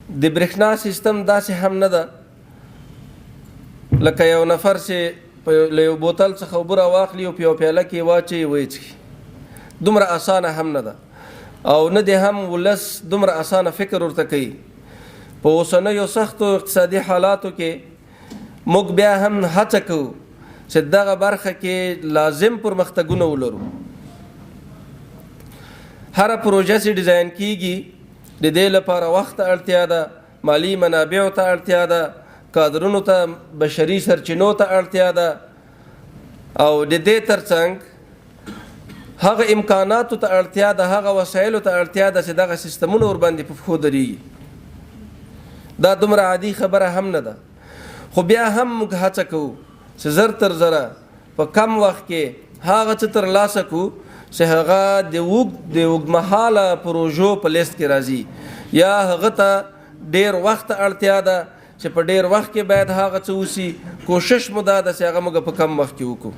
د برېښنا سیستم داسې هم نه ده لکه یو نفر چې له یو بوتل څخه اوبه راواخلي او په یو پیاله کې واچوي ویڅکي. دومره اسانه هم نه ده او نه دی هم ولس دومره اسانه فکر ورته کوي. په اوسنیو سختو اقتصادي حالاتو کې موږ بیا هم هڅه کوو چې دغه برخه کې لازم پرمختګونه ولرو. هر پروژه چې ډیزاین کیږي د دې لپاره وخت اړتیا ده، مالی منابعو ته اړتیا ده، کادرونو ته، بشري سرچینو ته اړتیا ده او د دې ترڅنګ هغه امکاناتو ته اړتیا ده، هغه وسایلو ته اړتیا ده چې دغه سیستمونه ورباندې په پښو درېږي. دا دومره عادي خبره هم نه ده، خو بیا هم موږ هڅه کوو چې زر تر زره په کم وخت کې هغه څه ترلاسه کړو چې هغه د اوږدمهاله پروژو په لیست کې راځي، یا هغه ته ډېر وخت اړتیا ده چې په ډېر وخت کې باید هغه څه وشي. کوشش مو دا ده چې هغه موږ په کم وخت کې وکړو.